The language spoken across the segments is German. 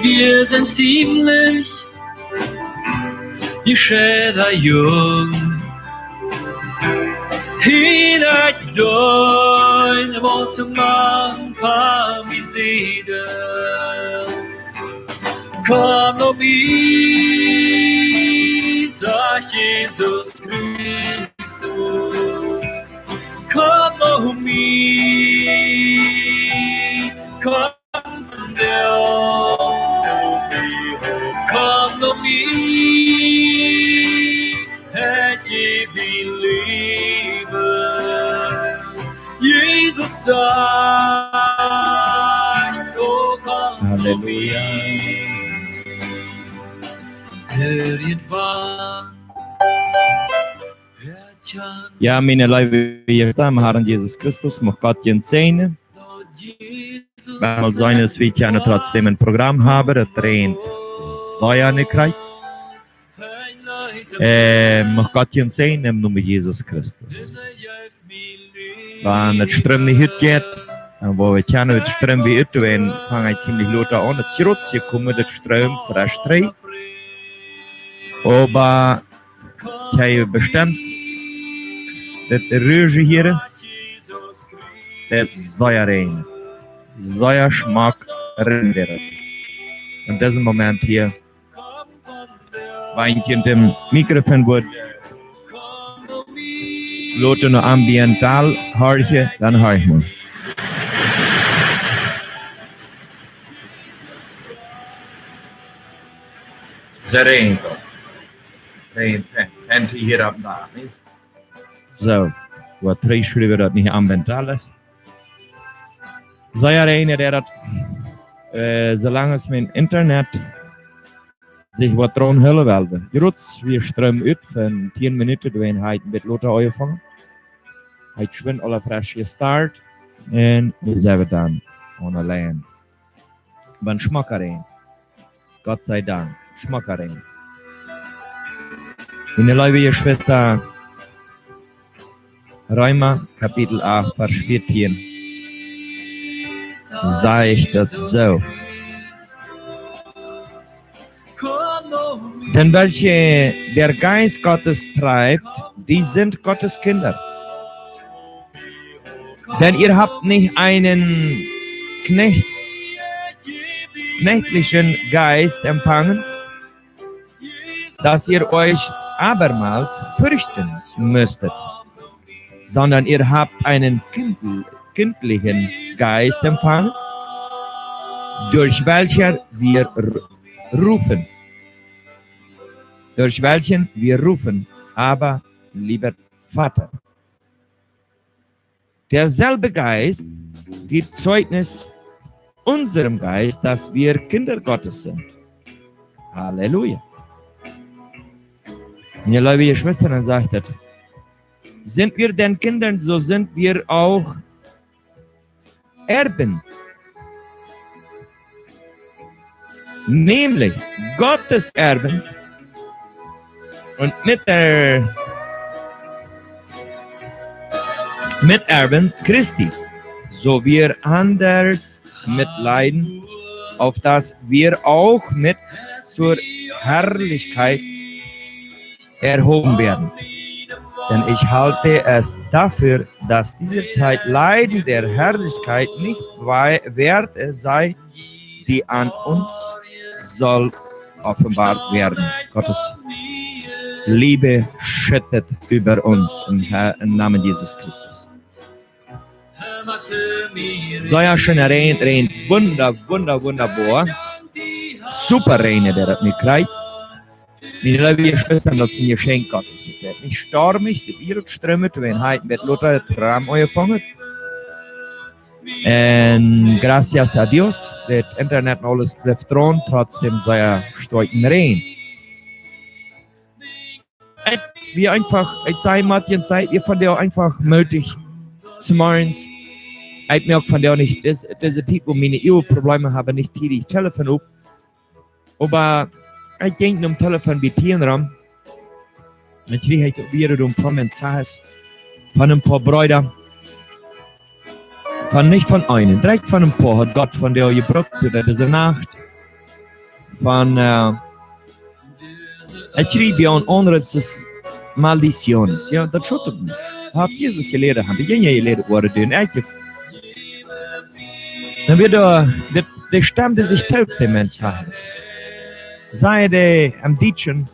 Wir sind ziemlich die Schäder jung. Hinein dein Worte man paar Viside. Komm noch wie, sagt Jesus Christus. Komm noch wie, komm komm noch wie, hätte wie Liebe. Jesus sagt, oh komm noch wie. Ja, meine Leute, wir stehen Herrn Jesus Christus, mag Gott ihn segnen. Weil seines wie ich trotzdem ein Programm habe, das rennt so ja nicht rein. Mag Gott ihn segnen im Namen Jesus Christus. Wenn es strömt nicht geht, wo wir kennen, es strömt wie heute, wenn fangen ziemlich laut an, es schrotzt, hier kommt das Ström frisch rein. Aber ich habe bestimmt, das Rüge hier, das Säurein, Säuerschmack rendert. In diesem Moment hier, wenn ich in dem Mikrofon wird, Leute noch ambiental horche, dann höre ich mal. Sereno. Penti hier ab da, nicht? So, wat prijsschrijven we dat niet ambiental ist. Sei einer, der das, solange es mit Internet sich was dran hören will. Jetzt, wir strömen ut von 10 Minuten, wenn heute mit Lothar angefangen. Heute schwindet alle frisch gestartet und wir sind dann online. Beim Schmackerein. Gott sei Dank, Schmackerein. Meine liebe Schwester, Roemer, Kapitel 8, Vers 14. Sag ich das so. Denn welche der Geist Gottes treibt, die sind Gottes Kinder. Denn ihr habt nicht einen knechtlichen Geist empfangen, dass ihr euch abermals fürchten müsstet, sondern ihr habt einen kindlichen Geist empfangen, durch welchen wir rufen, aber lieber Vater. Derselbe Geist gibt Zeugnis unserem Geist, dass wir Kinder Gottes sind. Halleluja. Meine liebe Schwestern, sagt das. Sind wir denn Kinder, so sind wir auch Erben. Nämlich Gottes Erben und Miterben Christi, so wir anders mitleiden, auf dass wir auch mit zur Herrlichkeit erhoben werden. Denn ich halte es dafür, dass diese Zeit Leiden der Herrlichkeit nicht wert sei, die an uns soll offenbart werden. Gottes Liebe schüttet über uns im Namen Jesus Christus. So ja schöner Rein, wunderbar. Super Reine, der hat mich gekriegt. Meine liebe Schwestern, das sind Geschenk Gottes. Der hat nicht stormig, der Virus strömt, wenn heute mit Lothar das Programm angefangen. Und gracias a Dios, das Internet und alles bleibt dran, trotzdem so ja starken Rein. Wie einfach, ich sage manchen Zeit, ihr von der einfach möglich, zum Morgens, ich merke von der nicht, diese Typ, wo meine Eheprobleme haben, nicht täglich Telefon auf. Aber ich denke, am Telefon bedienen ran. Und kriege ich wieder ein paar Mensagen von ein paar Brüdern. Von nicht von einem, direkt von ein paar hat Gott von der gebrückt oder diese Nacht. von Atribion onrepses maldiciones. Ja, dat schot het niet. Haft Jesus geleden haben, die geleden worden doen. Eigenlijk. Dan wird de stem die sich taugt, der Mensch heißt. Sei de am Ditchen,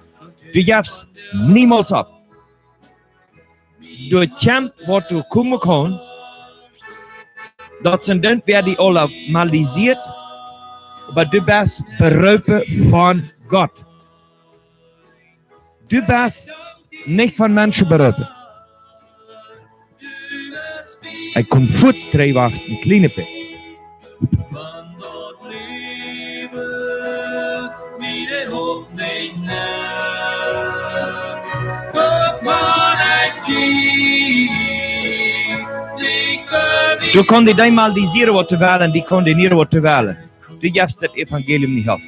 du gibst niemals ab. Du kämpft, was du kommen kann. Dat sind dann, wer die alle malisiert, aber du bist berufen von Gott. Du bist nicht von Menschen berufen. Ich komme kurz drei Wachten, kleine Bett. Du kannst dich maldisieren, was du willst, die kondenieren, was du willst. Du gibst das Evangelium nicht auf.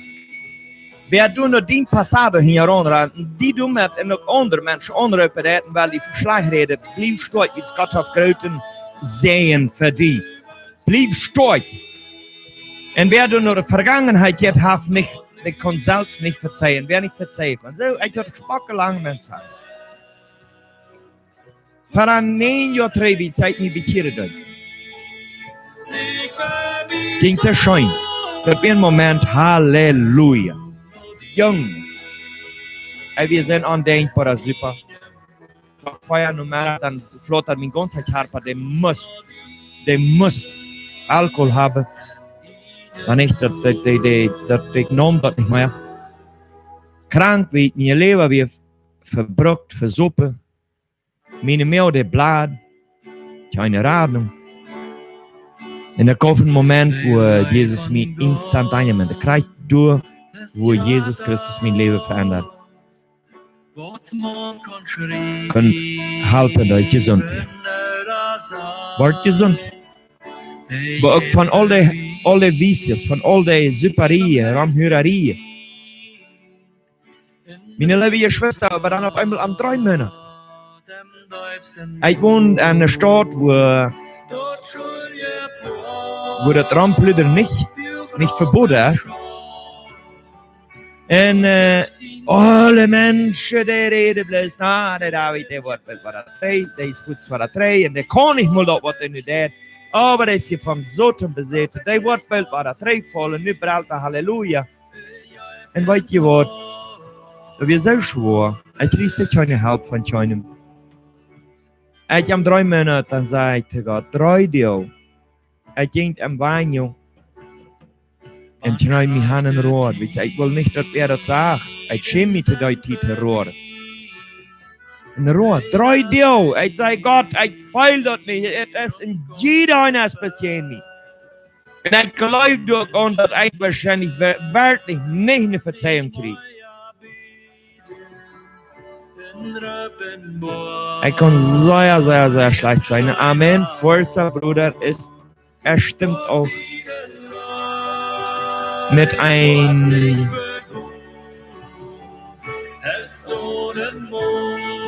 Wer du nur die Passage hier runterrennen, die du mit und auch andere Menschen anreden, weil die Verschleich reden, bleib stark, wie Gott auf Gröten sehen für die. Bleib stark. Und wer du nur die Vergangenheit jetzt hast, nicht kann selbst nicht verzeihen. Wer nicht verzeihen kann. So, ich habe spockelang Menschen. Für ein 1 Jahr 3 wie Zeit nicht bekehren. Ging sehr schön. Für einen Moment, Halleluja. Jungs, wir sind undenkbar super. Feuer Nummer, dann flottert mein ganzer Körper, der muss Alkohol haben. Wenn ich das genommen das nicht mehr. Krank wie mein Leber, wie verbrockt, versuppe. Meine Mehl, der Blatt, keine Ahnung. Und da kommt ein Moment, wo Jesus mich instantaneous kriegt durch, wo Jesus Christus mein Leben verändert. Kann helfen, dass ich gesund bin. Wart gesund. Aber auch von all den Vicios, von all den Superien, Ramhörerien. Meine liebe Schwester, aber dann auf einmal am 3 Monaten. Ich wohne in einer Stadt, wo der Tramplüder nicht verboten ist. Und alle Menschen, die reden bloß, der David, der wird bei der 3, der ist gut bei der 3, und der kann nicht mal das, was er nicht hat. Aber der ist hier vom Soten besetzt, der wird bei der 3 voll, und nicht braucht er Halleluja. Und weißt ihr was? Wir sind so schwor, ich kriege keine Hilfe von keinem. Ich habe 3 Monate, dann sage ich Gott, 3 Tage. Ich ging am Wein, und schreie mich an den Rohr. Ich will nicht, dass er das sagt. Ich schäme mich zu deinem Rohr. In der Rohr, 3 Tage. Ich sage Gott, ich feil das nicht. Es ist in jeder einer passiert nicht. Und ich glaube durch und dass ich wahrscheinlich wirklich nicht eine Verzeihung kriege. Ich kann sehr, sehr, sehr schlecht sein. Amen. Forza, Bruder, er stimmt auch mit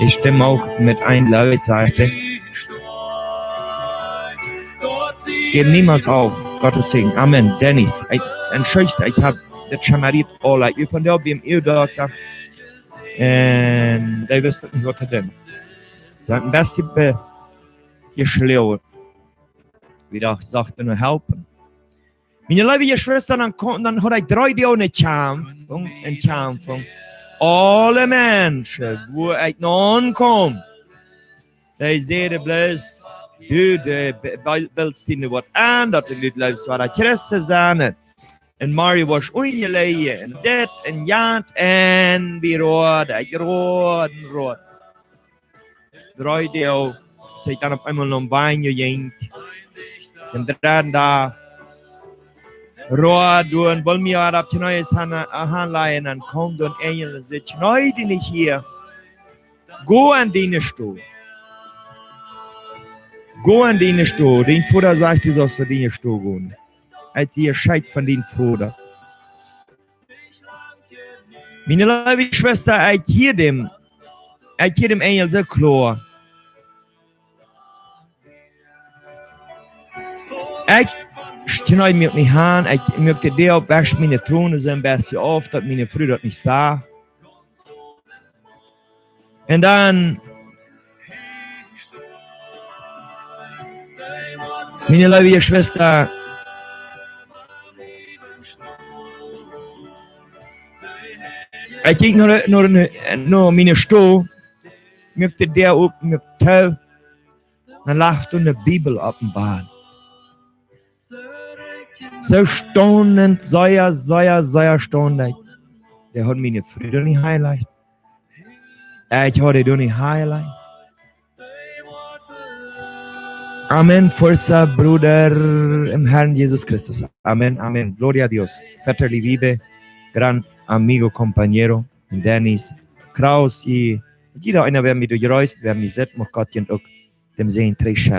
ich stimme auch mit ein Leute, sagte. Gib niemals auf. Gottes Segen. Amen. Dennis, entschuldigt, ich habe das Schamarit alle. Ich von der beim Ehe-Doktor. Und die wussten nicht, was er denn. Sie hatten das geschlaut. Wie ich sagte, nur helfen. Meine liebe Schwester, dann hat ich 3 Tage eine Kämpfung. Alle Menschen, wo ich noch ankomme, die sehen bloß, du willst ihnen was an, dass du nicht läufst, was der Christus sind. Und Mario was ungelegen, und das, und ja, und wie rot. 3 Tage, ich dann auf einmal noch ein Bein gegangen. Und dann da, Rohr, du und wollen mir ab die neue Handleihen, dann kommt und Engel und sagt, heute nicht hier. Go an deine Stuhl. Go an deine Stuhl. Den Vater sagt, du sollst an deine Stuhl gehen. Als ihr Scheit von den Vater. Meine liebe Schwester, ich hier dem Engel so klar. Ich ich kann mich nicht haben, ich möchte dir auch wäsch meine Throne so ein bisschen auf, dass meine Frau das nicht sah. Und dann, meine liebe Schwester, ich ging nur meine Stuhl, möchte der auf mir Tau, dann lacht eine Bibel auf dem Bahn. So staunend, sehr staunend. Der hat meine Freude nicht heiligt. Ich hatte die nicht heiligt. Amen, Forza, Bruder im Herrn Jesus Christus. Amen, Amen. Gloria a Dios. Väterli Liebe, gran amigo, compañero, Dennis, Kraus, jeder einer, wer mich durchreist, wer mich sieht, mag Gott und auch dem Sehen trägt.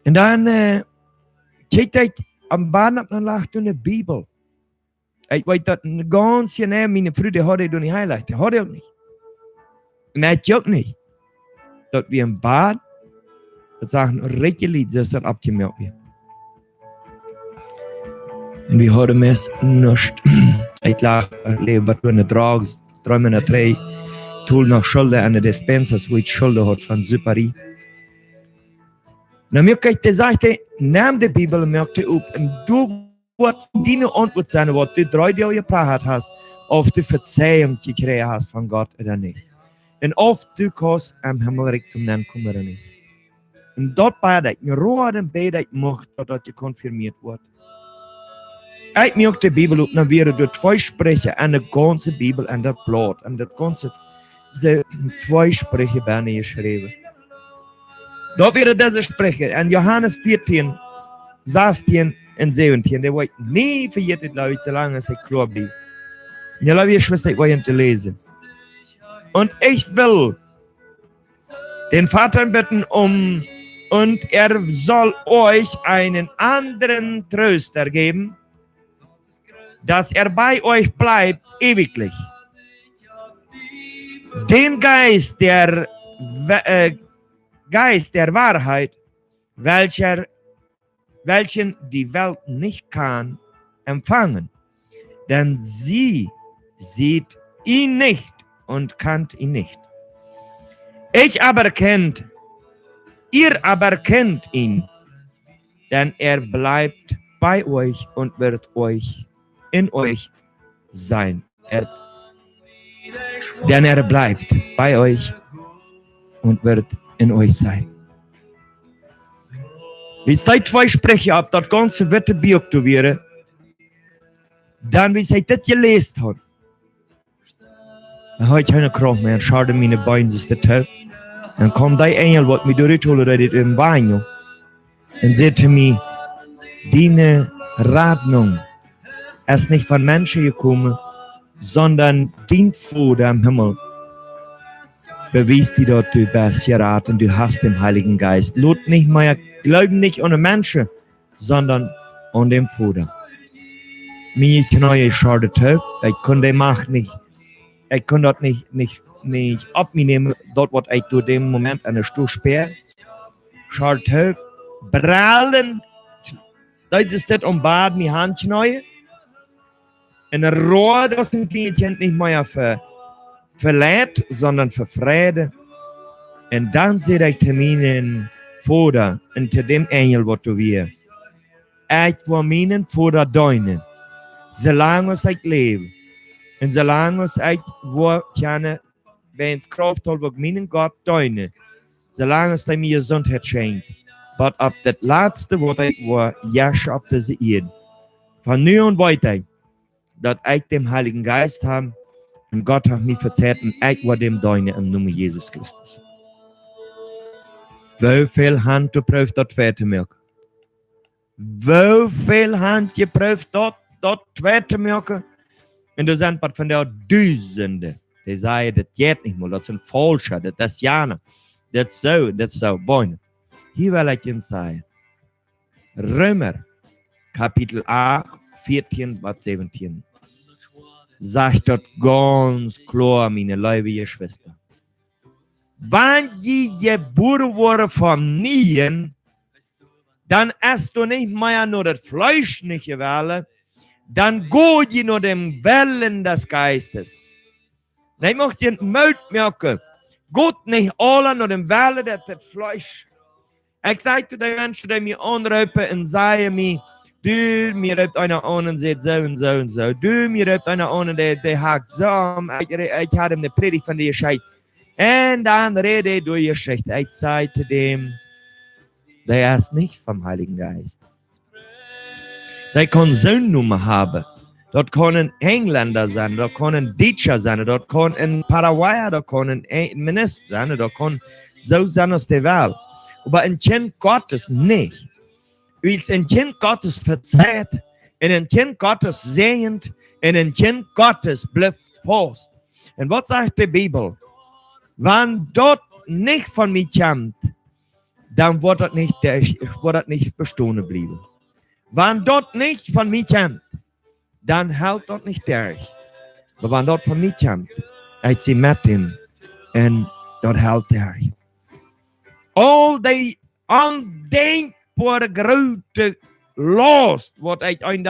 Und dann, kijk ik am Bahn dan lag toen de Bibel. Ik weet dat ganz genau, meine Brüder hadden toen niet heilig. Die hadden ook niet. En ik ook niet. Dat we een Bad, dat zeggen rechtelijk, dat dat abgemerkt wird. En we hadden mes nichts. Ik lag, leven wat toen de drugs, 3 Monate 3, toen nog schulden aan de dispensers, wo ik schulden had van Superie. Na mir kijk de sagte, neem de Bibel en merkte op en du wat die antwoord zijn wat du 3 Jahre gepraat hast, of du Verzeihung gekregen hast von Gott oder nicht. En of du kannst am Himmelreich zum Nennen kommen oder nicht. Und dort bad ich, in roeren bed ich mocht, dat je konfirmiert wordt. Ik merkte de Bibel op, dan weer door 2 Sprecher en de ganze Bibel en dat Blatt en dat ganze, ze 2 Sprecher bijna geschreven. Da wäre dieser Sprecher, in Johannes 14, 16 und 17, der wollte nie verjährt, glaube ich, solange es klar blieb. Ja, glaube ich, Schwester, ich wollte ihn lesen. Und ich will den Vater bitten und er soll euch einen anderen Tröster geben, dass er bei euch bleibt ewiglich. Den Geist der Wahrheit, welchen die Welt nicht kann empfangen, denn sie sieht ihn nicht und kannt ihn nicht. Ihr aber kennt ihn, denn er bleibt bei euch und wird in euch sein. Denn er bleibt bei euch und wird in euch sein. Wie es die 2 Sprecher ab, das ganze Wetter beobachtet wäre, dann wie sie das gelesen hat, dann habe ich keine Kraft mehr, schade meine Beine ist der Tag. Dann kommt der Engel, was mich durchholt im Banjo, und sagte mir, deine Ratnung ist nicht von Menschen gekommen, sondern dein Vater im Himmel bewies dir dort, du bist geraten, du hast den Heiligen Geist. Lot nicht mehr, glaub nicht an den Menschen, sondern an den Vater. Mir Knie schadet ab, ich konnte die Macht nicht, ich konnte das nicht ab mir nehmen, dort, was ich durch den Moment an der Stuhl sperre. Schadet ab, brallen, das ist das Bad, mir Handknie. In der Rohr, das ein Kind nicht mehr verlädt, sondern für Friede. Und dann sehe ich meinen Vater unter dem Engel, was du wir. Ich will meinen Vater deinen, solange ich lebe. Und solange ich will, wenn es Kraft hat, will meinen Gott deinen, solange es mir Gesundheit schenkt. Aber ab das letzte Wort war, jasch ab diese Erde. Von nun und weiter, dass ich den Heiligen Geist habe, und Gott hat mich verzehrt, und ich war dem Deine im Namen Jesus Christus. Wie viel Hand geprüft das zweite Merk? Wie viel Hand geprüft das zweite Merk? Und du sind von der Düsende, die sagen, das geht nicht mehr, das sind Falsche, das ist Jana, das ist so, Beine. Hier will ich Ihnen sagen, Roemer, Kapitel 8, 14 bis 17. Sagt das ganz klar, meine liebe Schwester. Wenn die geboren wurden von Nien, dann esst du nicht mehr nur das Fleisch nicht gewählen, dann go je nur dem Wellen des Geistes. Ich möchte dir Mut merken, Gott nicht alle nur dem Wellen des Fleisch. Ich sage zu den Menschen, die mich anrufen und sagen mir, du, mir habt einer an und sagt so und so und so. Du, mir habt einer an und der hakt so am. Ich hatte ihm eine Predigt von dir gescheit. Und dann rede ich durch Geschichte. Ich sage zu dem, der ist nicht vom Heiligen Geist. Der kann Söhnnummer haben. Dort können Engländer sein, dort können Deutscher sein, dort können ein Paraguayer, dort können ein Minister sein, dort können so sein aus der Welt. Aber ein Kind Gottes nicht. Weil ein Kind Gottes verzeiht, und ein Kind Gottes sehend, und ein Kind Gottes bleibt fast. Und was sagt die Bibel? Wenn dort nicht von mir kommt, dann wird das nicht bestehen bleiben. Wenn dort nicht von mir kommt, dann hält dort nicht durch. Aber wenn dort von mir kommt, ich sie mit ihm, und dort hält durch. All die undenkbare große Last, was ich ein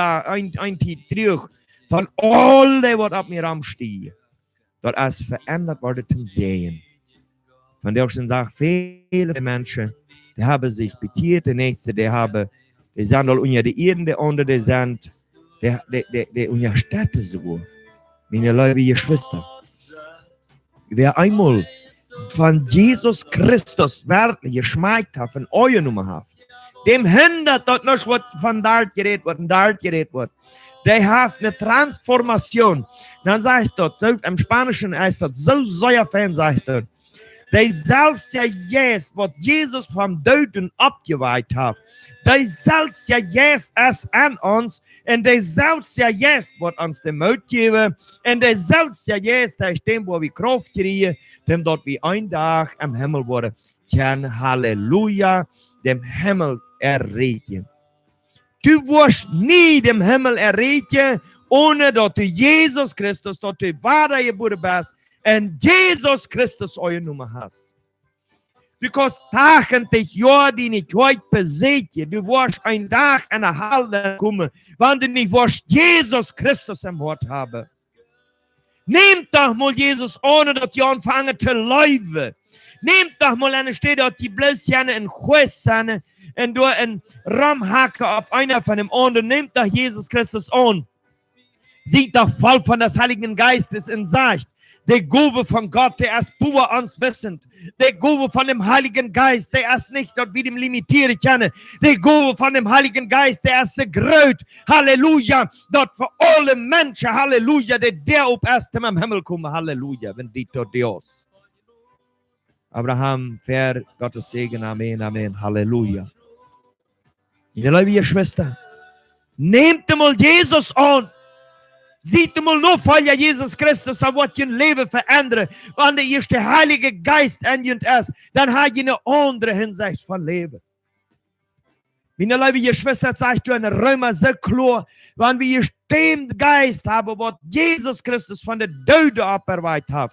terug, von all dem, was auf mir ramsteht, dort ist verändert worden zum Sehen. Von der ersten Tag viele Menschen, die haben sich betiert, die nächste, die sind all unter die Erden, die andere, die sind, die unter Städte sogar. Meine liebe Geschwister. Wer einmal von Jesus Christus wirklich geschmeckt hat, von eurer Nummer hat, dem hindert dort nicht, was von dort geredet wird und dort geredet wird. Der hat eine Transformation. Dann sagt dort, im Spanischen heißt das, so sehr Fan sagt dort, der selbst ja jetzt, was Jesus vom Toten abgeweiht hat, der selbst ja jetzt ist an uns, und der selbst ja jetzt wird uns den Mut geben, und der selbst ja jetzt ist dem, wo wir Kraft kriegen, dem dort wie ein Tag am Himmel wurde, tjan Halleluja, dem Himmel erreichen. Du wirst nie dem Himmel erreichen, ohne dass du Jesus Christus, dass du wahrer geboren bist, und Jesus Christus eure Nummer hast. Because tagentlich ja, die nicht heute besiegen, du wirst ein Tag an der Halle kommen, wenn du nicht wirst Jesus Christus im Wort haben. Nehmt doch mal Jesus, ohne dass ihr anfangen zu leben. Nehmt doch mal eine Stelle, dass die bloß in Quest sind und du einen Ramhaken auf einer von dem anderen. Nehmt doch Jesus Christus an. Sieht doch voll von des Heiligen Geistes in Sicht. Der Gove von Gott, der ist pur uns wissend. Der Gove von dem Heiligen Geist, der ist nicht dort wie dem limitiere kenne. Der Gove von dem Heiligen Geist, der ist so groß. Halleluja. Dort für alle Menschen, Halleluja, der auf erstem am Himmel kommen. Halleluja. Bendito Dios. Abraham, Ver, Gottes Segen. Amen, Amen. Halleluja. Meine liebe Schwester, nehmt mal Jesus an. Sieht mal nur voll ja Jesus Christus, da wird ihr Leben verändern. Wenn der erste Heilige Geist in ihr ist, dann hat ihr eine andere Hinsicht von Leben. Meine liebe Geschwister, zeigt du in Römer so klar, wenn wir den Geist haben, was Jesus Christus von der Tode abgeweiht hat,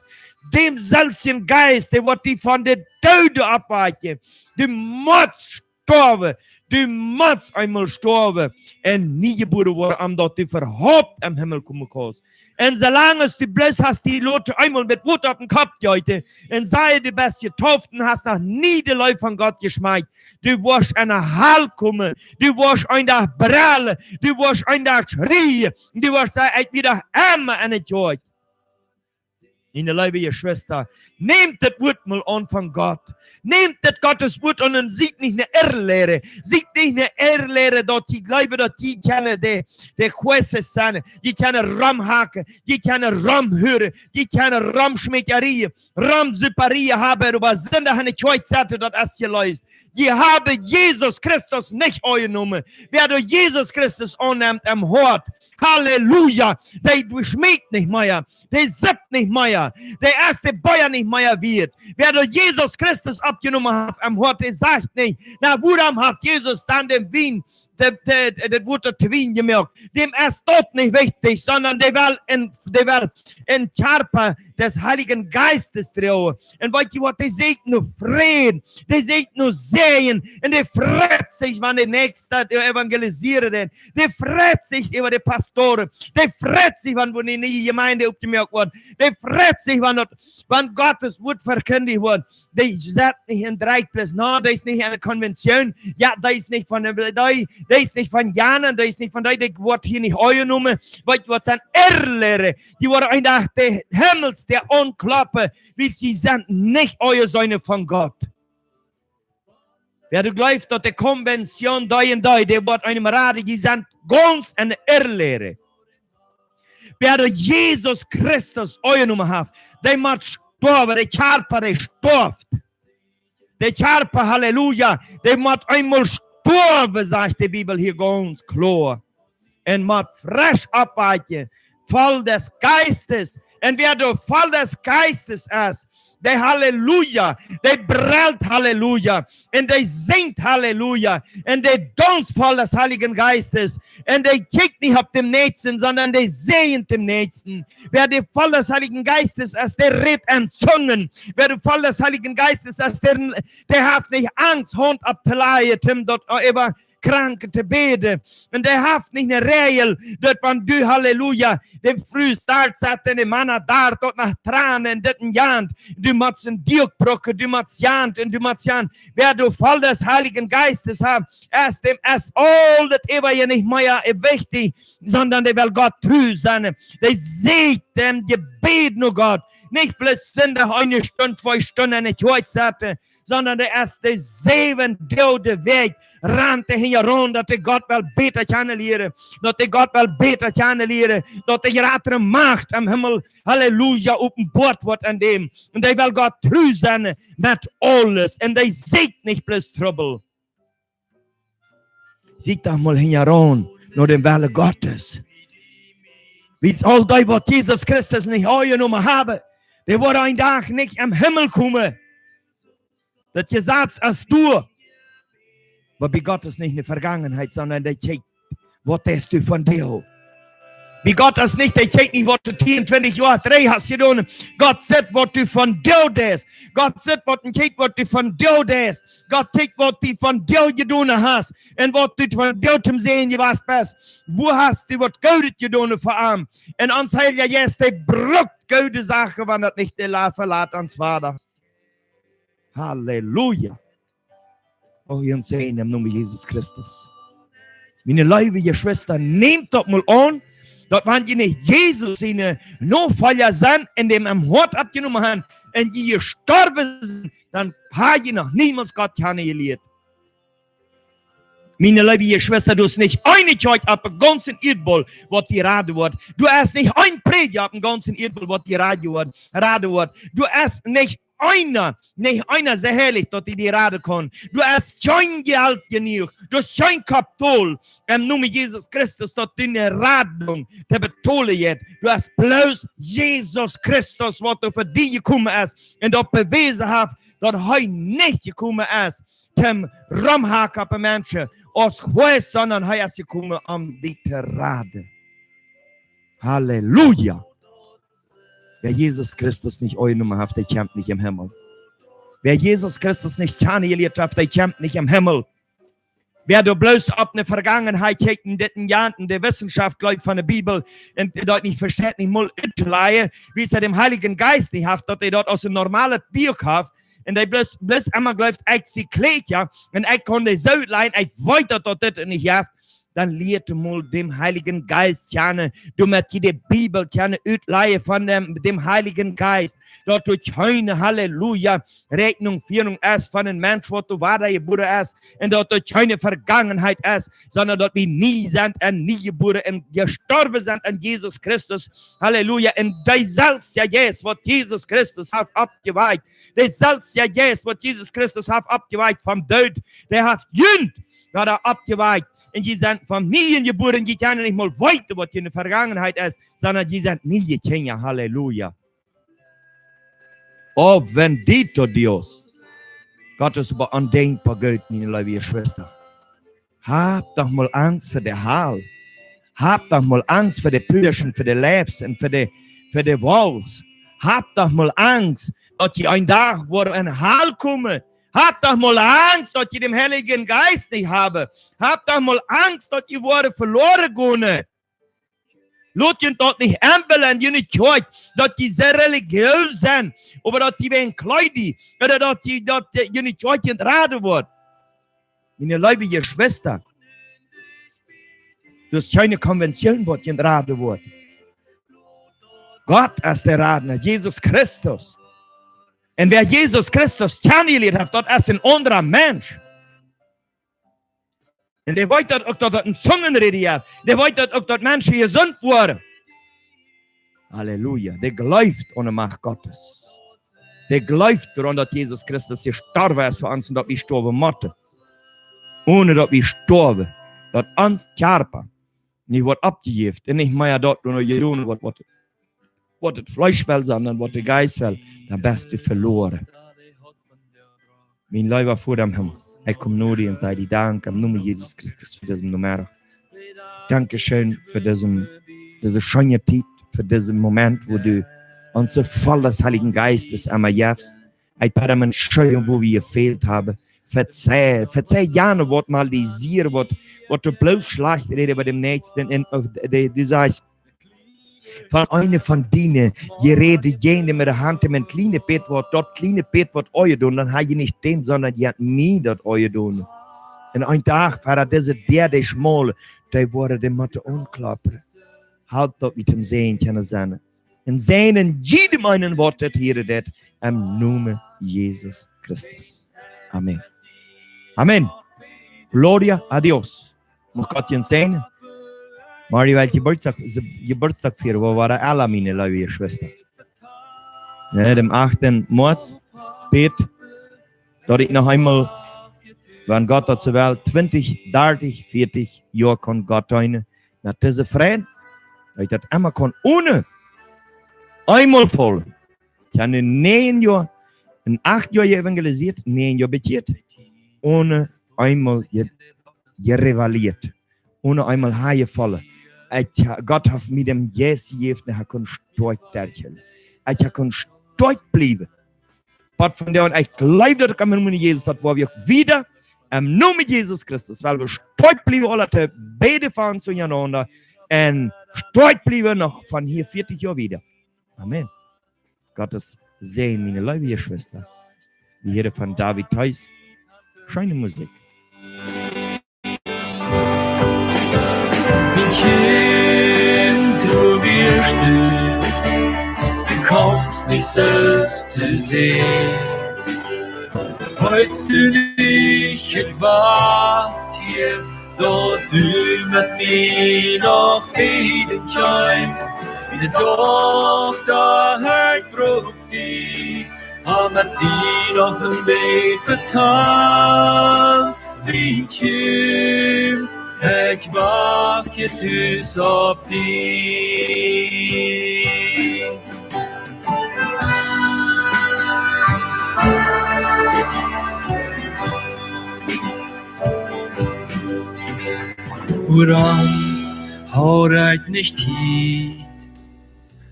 dem selben Geist, der wird die von der Tode abweichen, die muss sterben. Du musst einmal sterben und nie geboren worden, omdat du verhaupt am Himmel kommen kannst. Und solange du bloß hast die Leute einmal mit Wut auf den Kopf gehalten und sei du bist getauft und hast noch nie die Leute von Gott geschmeckt, du wirst an der Hall kommen, du wirst an der Brille, du wirst an der Schrie, du wirst wieder einmal an der Tür. Meine liebe Schwester, nehmt das Wort mal an von Gott. Nehmt das Gottes Wort an und sieht nicht eine Irrlehre. Sieht nicht eine Irrlehre, dort die Leute, dort die kennen, die Quesse sind, die kennen Ramhaken, die kennen Ramhöre, die kennen Ramschmeterie, Ramsuperie haben, aber sind da eine Kreuzerte, dort ist geläust. Die haben Jesus Christus nicht angenommen. Wer durch Jesus Christus annimmt am Hort, Halleluja, der schmeckt nicht mehr, der sippt nicht mehr, der erste Bäuer nicht mehr wird. Wer durch Jesus Christus abgenommen hat am Hort, der sagt nicht, na, woran hat Jesus dann den Wein das wurde Twin gemerkt. Dem ist dort nicht wichtig, sondern der will in Charpa des Heiligen Geistes trauen. Und weißt du was, der sieht nur Frieden, der sieht nur Sehen, und der freut sich, wenn der Nächste evangelisieren denn. Der freut sich über die Pastoren, der freut sich, wenn die Gemeinde aufgemerkt wird, der freut sich, wenn Gottes Wort verkündigt wird. Der sagt nicht in 3 plus, no, der ist nicht eine Konvention, ja, der ist nicht von der ist nicht von Janen, der ist nicht von der wird hier nicht euer Nummer, weil die wird dann Irrlehre, die wird einfach der Himmels, der Unklappe, wie sie sind, nicht euer Söhne von Gott. Wer du glaubst, dass die Konvention da und da, der wird einem Rade, die sind ganz eine Irrlehre. Wer der Jesus Christus euer Nummer hat, der muss sterben, der Charpa, der stirbt. Der Charpa, Halleluja, der muss einmal sterben, sagt die Bibel hier ganz klar. Und muss frisch abweichen, voll des Geistes. Und wer der voll des Geistes ist, der Halleluja, der brüllt Halleluja, und der singt Halleluja, und der tanzt voll des Heiligen Geistes, und der kickt nicht auf dem Nächsten, sondern der sehnt dem Nächsten. Wer der voll des Heiligen Geistes ist, der redet in Zungen. Wer der voll des Heiligen Geistes ist, der hat nicht Angst, Hund abzuleihen, dort über Kranke zu beten. Und der hat nicht eine Regel, dort wenn du, Halleluja, dem früh start, sagt der Mann da, dort nach Tränen, dort ein Jant, du machst einen Dirkbrocke, du machst Jant, und du machst Jant. Wer du voll des Heiligen Geistes hast, erst dem ist all das immer ja nicht mehr wichtig, sondern der will Gott treu sein. Der sieht dem Gebet nur Gott. Nicht bloß sind der 1 Stunde, 2 Stunden nicht heute sagte, sondern der erste 7 Tage Weg rannte hier rund, dass der Gott will beter kennenlernen, dass der Gott will beter kennenlernen, dass der gratere Macht am Himmel, Halleluja, auf dem Bord wird an dem. Und der will Gott treu sein mit alles. Und der sieht nicht bloß Trouble. Sieht doch mal hier rund, nur den Wille Gottes. Wie es all die, was Jesus Christus nicht euer Nummer habe, der wird ein Tag nicht am Himmel kommen. Das gesagt als du. Aber bei Gott ist nicht eine Vergangenheit, sondern der checkt, was hast du von dir. Bei Gott ist nicht, der checkt nicht, was du 24 Jahre, 3 hast getan. Gott sagt, was du von dir hast. Gott sagt, was du von dir hast. Gott checkt, was du von dir getan hast. Und was du von dir zum Sehen gewasst bist. Wo hast du was Gutes getan vor allem? Und uns heilt ja jetzt, der brückt gute Sachen, wenn das nicht der La verlässt ans Vater. Halleluja. Oh, ihr sehen im Namen Jesus Christus. Meine liebe Schwestern, nehmt doch mal an, dass wenn die nicht Jesus seine Nachfolger sind, in dem am Hort abgenommen haben, und die gestorben sind, dann haben die noch niemals Gott kennengelernt. Meine liebe Schwester, du hast nicht eine Kirche auf dem ganzen Erdball, was die Rade wird. Du hast nicht ein Prediger auf dem ganzen Erdball, was die Rade wird. Du hast nicht einer sehr herrlich, dass die Rade kann. Du hast kein Geld genug. Du hast kein Kapital. Im Namen Jesus Christus, dass deine Radung te betalen jetzt. Du hast bloß Jesus Christus, was du für dich gekommen ist. Und das bewiesen hat, dass er nicht gekommen ist, zum Rumhaken bei Menschen, aus Hues, sondern er ist gekommen, die zu raden. Halleluja. Wer Jesus Christus nicht euer Nummer hat, der kämpft nicht im Himmel. Wer Jesus Christus nicht kennengelernt hat, der kämpft nicht im Himmel. Wer du bloß auf eine Vergangenheit checkt, in den Jahren der Wissenschaft, glaubt von der Bibel, und dort nicht versteht, nicht mal utleihen, wie es er dem Heiligen Geist nicht hat, dass er dort aus dem normalen Bier hat, und er bloß einmal glaubt, ich kleid ja, und ich kann die so leiden, ich weiß, dass das nicht hat, dann lehrt mal dem Heiligen Geist kennen. Du möchtest die Bibel kennen, utleihen von dem Heiligen Geist. Dort du keine, Halleluja, Rechnung, Führung ist von einem Mensch, was du war, der geboren ist. Und dort du keine Vergangenheit ist, sondern dort wir nie sind und nie geboren und gestorben sind an Jesus Christus. Halleluja. Und der selbst ja jetzt, was Jesus Christus hat abgeweicht. Der selbst ja jetzt, was Jesus Christus hat abgeweicht vom Tod. Der hat jünd, hat er abgeweicht. Und die sind Familien geboren, die kennen nicht mal weiter, was in der Vergangenheit ist, sondern die sind nie Kinder. Halleluja. Oh, bendito Dios. Gott ist aber undenkbar gut, meine liebe Schwester. Hab doch mal Angst für den Hall. Hab doch mal Angst für die Pürchen, für die Leibs und für die Walls. Hab doch mal Angst, dass die ein Tag, wo ein Hall kommen. Hab doch mal Angst, dass ich den Heiligen Geist nicht habe. Hab doch mal Angst, dass die Worte verloren gehen. Lass ihn dort nicht ämbeln, die nicht gehört, dass die sehr religiös sind, oder dass die wen kleiden, oder dass die nicht gehört, die entraden wird. Meine liebe Schwester, das ist keine Konvention, was die entraden wird. Gott ist der Radner, Jesus Christus. Und wer Jesus Christus kennengelernt hat, dort ist ein anderer Mensch. Und der weiß auch, dass ein Zungenrede hat. Der weiß auch, dass Menschen gesund wurden. Halleluja. Der glaubt an die Macht Gottes. Der glaubt daran, dass Jesus Christus gestorben ist für uns und dass wir sterben mussten. Ohne dass wir sterben. Dass uns Körper nicht wird abgegeben. Und nicht mehr dort nur getan wird, was das Fleisch will, sondern was der Geist will. Dann bist du verloren. Mein Lieber vor dem Himmel. Ich komme nur dir und sage dir Dank im Namen Jesus Christus für diesen Nummer. Dankeschön für diese schöne Zeit, für diesen Moment, wo du uns so voll des Heiligen Geistes einmal gibst. Ich bitte um Entschuldigung, wo wir gefehlt haben. Verzeih gerne, was mal die Sier, was du bloß schlecht redest bei dem Nächsten. Du sagst, von einer von denen, je redet jene mit der Hand mit kleine Bett, was dort kleine Bett, was euch tun, dann hat ihr nicht den, sondern ihr habt nie das euch tun. Und ein Tag war das der schmal, der wurde dem Mathe unklappern. Halt dort mit dem Sehen können sein. Und sehen jedem einen Wort, das hier redet, im Namen Jesus Christus. Amen. Amen. Gloria a Dios. Muss Gott uns sehen. Marie, weil Geburtstag für, wo war alle meine liebe Schwester? Ja, dem 8. März, bet, dass ich noch einmal, wenn Gott hat zur Welt 20, 30, 40 Jahre kann Gott rein, nach dieser Frieden, dass ich das immer kann, ohne einmal voll. Ich habe in 9 Jahren, in 8 Jahren evangelisiert, 9 Jahre betiert, ohne einmal gerevaliert, ohne einmal Haie fallen. Gott hat mit dem Jesus gegeben, er kann stolz derchen. Er kann stolz bleiben. Was von der und ich glaube, dass wir mit Jesus hat, wo wir wieder im Namen Jesus Christus, weil wir stolz bleiben, alle beide fahren zueinander und stolz bleiben noch von hier 40 Jahren wieder. Amen. Gottes Segen, meine liebe Schwester. Die hier von David Theis. Schöne Musik. Kind, du wirst du kommst nicht selbst zu sehen. Heutst du nicht etwas hier, doch du mit mir noch beten kannst. Wie der Tochter hört bruch die, aber mit dir noch ein Weg getan. Wie Kind, ich wacht Jesus auf dich. Woran hauret nicht hielt,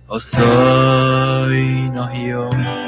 aus seiner Jung.